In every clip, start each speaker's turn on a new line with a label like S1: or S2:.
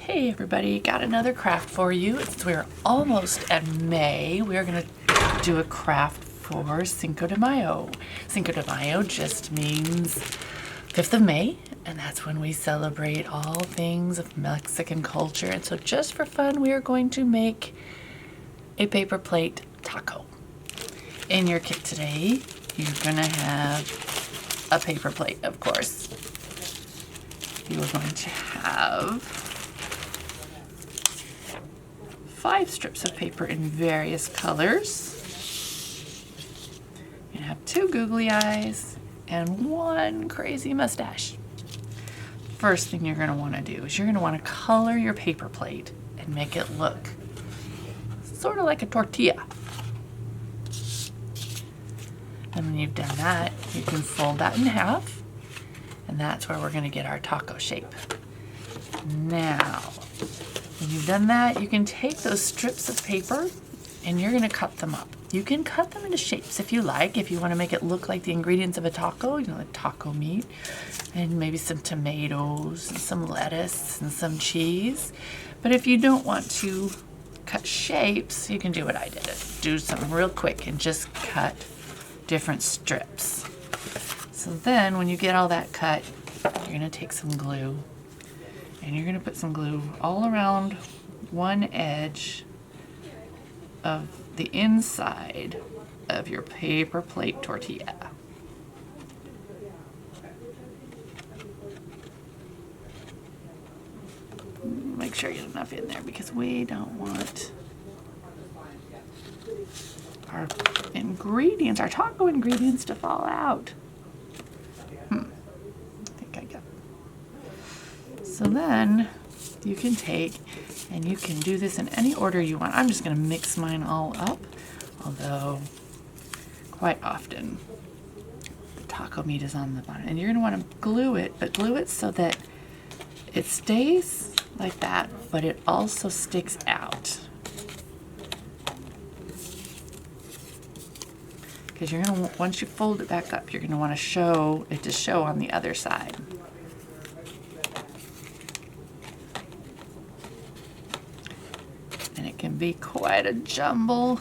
S1: Hey everybody, got another craft for you. We're almost at May. We're gonna do a craft for Cinco de Mayo. Cinco de Mayo just means 5th of May, and that's when we celebrate all things of Mexican culture. And so just for fun, we are going to make a paper plate taco. In your kit today, you're gonna have a paper plate, of course. You are going to have 5 strips of paper in various colors. You have 2 googly eyes and 1 crazy mustache. First thing you're going to want to do is you're going to want to color your paper plate and make it look sort of like a tortilla. And when you've done that, you can fold that in half, and that's where we're going to get our taco shape. Now, when you've done that, you can take those strips of paper and you're going to cut them up. You can cut them into shapes if you like. If you want to make it look like the ingredients of a taco, you know, like taco meat, and maybe some tomatoes and some lettuce and some cheese. But if you don't want to cut shapes, you can do what I did. Do something real quick and just cut different strips. So then when you get all that cut, you're going to take some glue. And you're going to put some glue all around one edge of the inside of your paper plate tortilla. Make sure you get enough in there because we don't want our ingredients, our taco ingredients, to fall out. So then you can take, and you can do this in any order you want. I'm just going to mix mine all up, although quite often the taco meat is on the bottom. And you're going to want to glue it, but glue it so that it stays like that, but it also sticks out. Because you're going to, once you fold it back up, you're going to want to show it to show on the other side. And it can be quite a jumble.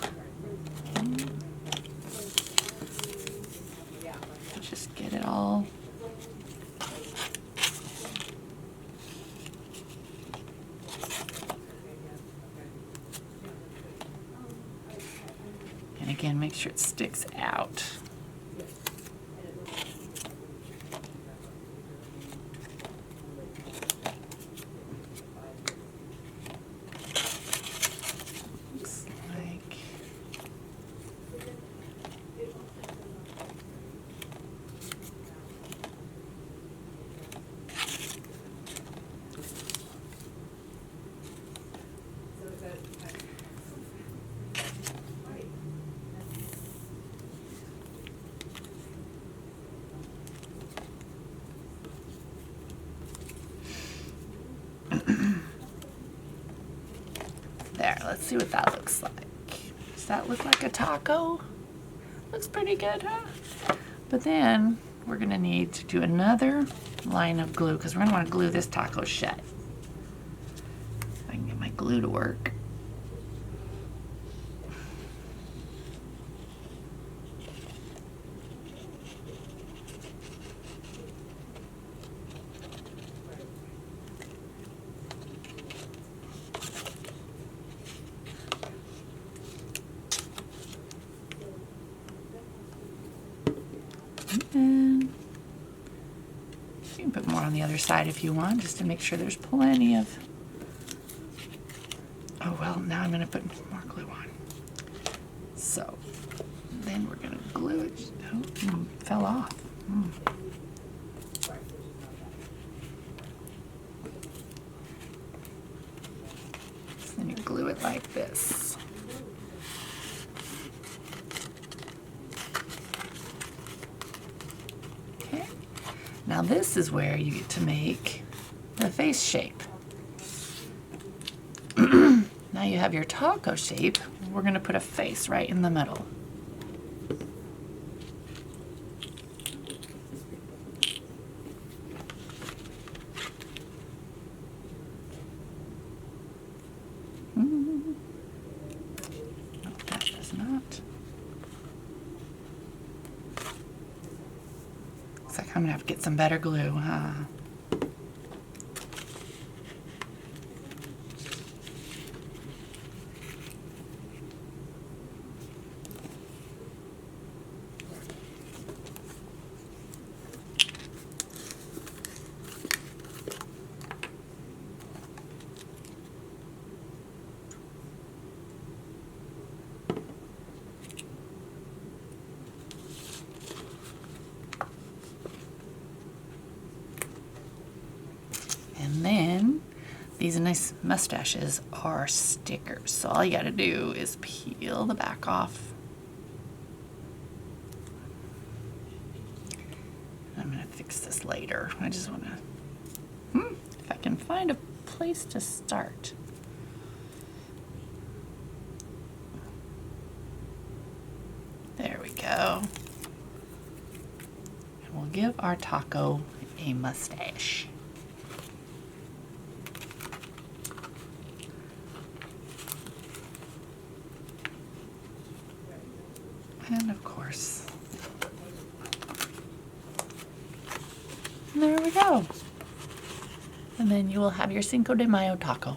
S1: Just get it all. And again, make sure it sticks out. There, let's see what that looks like. Does that look like a taco? Looks pretty good, huh? But then we're gonna need to do another line of glue because we're gonna want to glue this taco shut. If I can get my glue to work. And you can put more on the other side if you want, just to make sure there's plenty of... Oh well, now I'm going to put more glue on. So then we're going to glue it. Oh, it fell off. So then you glue it like this. Now this is where you get to make the face shape. Now you have your taco shape. We're going to put a face right in the middle. I'm gonna have to get some better glue, huh? And then these nice mustaches are stickers. So all you gotta do is peel the back off. I'm gonna fix this later. I just wanna, if I can find a place to start. There we go. And we'll give our taco a mustache. And of course, there we go. And then you will have your Cinco de Mayo taco.